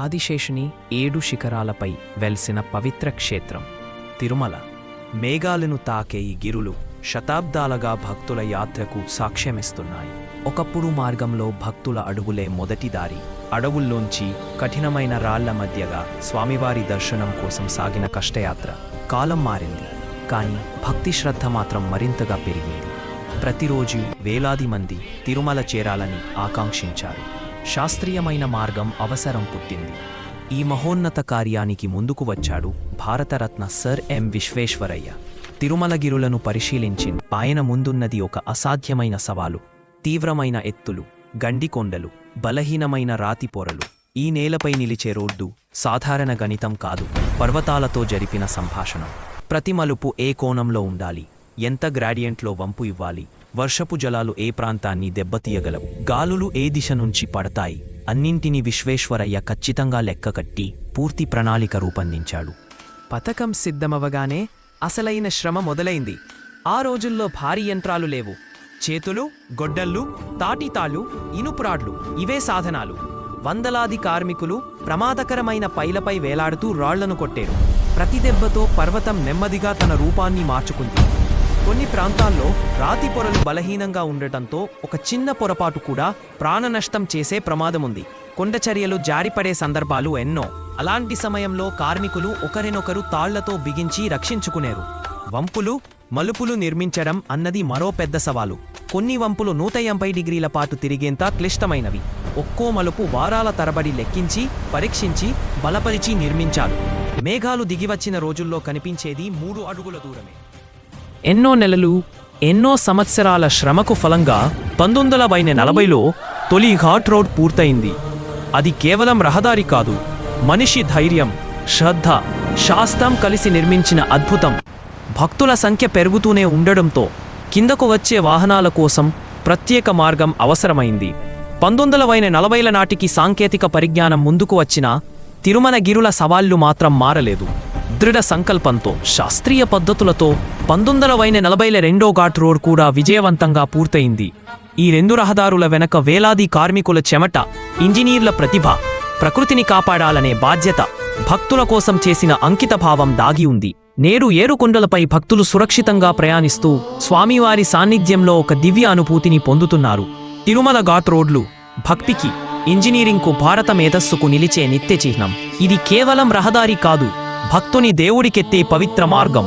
ఆదిశేషుని 7 శిఖరాలపై వెల్సిన పవిత్ర క్షేత్రం తిరుమల. మేఘాలను తాకే ఈ గిరులు శతాబ్దాలుగా భక్తుల యాత్రకు సాక్ష్యమిస్తున్నాయి. ఒకప్పుడు మార్గంలో భక్తుల అడుగులే మొదటి దారి. అడవుల్లోంచి కఠినమైన రాళ్ల మధ్యగా స్వామివారి దర్శనం కోసం సాగిన కష్టయాత్ర. కాలం మారింది, కానీ భక్తి శ్రద్ధ మాత్రం మరింతగా పెరిగింది. ప్రతిరోజు వేలాది మంది తిరుమల చేరాలని ఆకాంక్షించారు. శాస్త్రీయమైన మార్గం అవసరం పుట్టింది. ఈ మహోన్నత కార్యానికి ముందుకు వచ్చాడు భారతరత్న సర్ ఎం విశ్వేశ్వరయ్య. తిరుమలగిరులను పరిశీలించి ఆయన ముందున్నది ఒక అసాధ్యమైన సవాలు. తీవ్రమైన ఎత్తులు, గండికొండలు, బలహీనమైన రాతి పొరలు. ఈ నేలపై నిలిచే రోడ్డు సాధారణ గణితం కాదు, పర్వతాలతో జరిపిన సంభాషణం. ప్రతి మలుపు ఏ కోణంలో ఉండాలి, ఎంత గ్రాడియంట్లో వంపు ఇవ్వాలి, వర్షపు జలాలు ఏ ప్రాంతాన్ని దెబ్బతీయగలవు, గాలులు ఏ దిశ నుంచి పడతాయి, అన్నింటినీ విశ్వేశ్వరయ్య ఖచ్చితంగా లెక్కకట్టి పూర్తి ప్రణాళిక రూపొందించాడు. పథకం సిద్ధమవగానే అసలైన శ్రమ మొదలైంది. ఆ రోజుల్లో భారీ యంత్రాలు లేవు. చేతులు, గొడ్డళ్ళు, తాటితాళ్లు, ఇనుపురాడ్లు ఇవే సాధనాలు. వందలాది కార్మికులు ప్రమాదకరమైన పైలపై వేలాడుతూ రాళ్లను కొట్టారు. ప్రతి దెబ్బతో పర్వతం నెమ్మదిగా తన రూపాన్ని మార్చుకుంది. కొన్ని ప్రాంతాల్లో రాతి పొరలు బలహీనంగా ఉండటంతో ఒక చిన్న పొరపాటు కూడా ప్రాణనష్టం చేసే ప్రమాదముంది. కొండచర్యలు జారిపడే సందర్భాలు ఎన్నో. అలాంటి సమయంలో కార్మికులు ఒకరినొకరు తాళ్లతో బిగించి రక్షించుకునేరు. వంపులు, మలుపులు నిర్మించడం అన్నది మరో పెద్ద సవాలు. కొన్ని వంపులు 180 డిగ్రీల పాటు తిరిగేంత క్లిష్టమైనవి. ఒక్కో మలుపు వారాల తరబడి లెక్కించి, పరీక్షించి, బలపరిచి నిర్మించారు. మేఘాలు దిగివచ్చిన రోజుల్లో కనిపించేది 3 అడుగుల దూరమే. ఎన్నో నెలలు, ఎన్నో సంవత్సరాల శ్రమకు ఫలంగా 1940లో తొలి ఘాట్ రోడ్ పూర్తయింది. అది కేవలం రహదారి కాదు, మనిషి ధైర్యం, శ్రద్ధ, శాస్త్రం కలిసి నిర్మించిన అద్భుతం. భక్తుల సంఖ్య పెరుగుతూనే ఉండడంతో కిందకు వచ్చే వాహనాల కోసం ప్రత్యేక మార్గం అవసరమైంది. 1940ల నాటికి సాంకేతిక పరిజ్ఞానం ముందుకు వచ్చినా తిరుమలగిరుల సవాళ్లు మాత్రం మారలేదు. దృఢ సంకల్పంతో, శాస్త్రీయ పద్ధతులతో 1940ల రెండో ఘాట్ రోడ్ కూడా విజయవంతంగా పూర్తయింది. ఈ 2 రహదారుల వెనక వేలాది కార్మికుల చెమట, ఇంజనీర్ల ప్రతిభ, ప్రకృతిని కాపాడాలనే బాధ్యత, భక్తుల కోసం చేసిన అంకితభావం దాగి ఉంది. నేడు ఏరుకొండలపై భక్తులు సురక్షితంగా ప్రయాణిస్తూ స్వామివారి సాన్నిధ్యంలో ఒక దివ్య అనుభూతిని పొందుతున్నారు. తిరుమల ఘాట్ రోడ్లు భక్తికి, ఇంజనీరింగ్కు, భారత మేధస్సుకు నిలిచే నిత్య చిహ్నం. ఇది కేవలం రహదారి కాదు, భక్తుని దేవుడికెత్తే పవిత్ర మార్గం.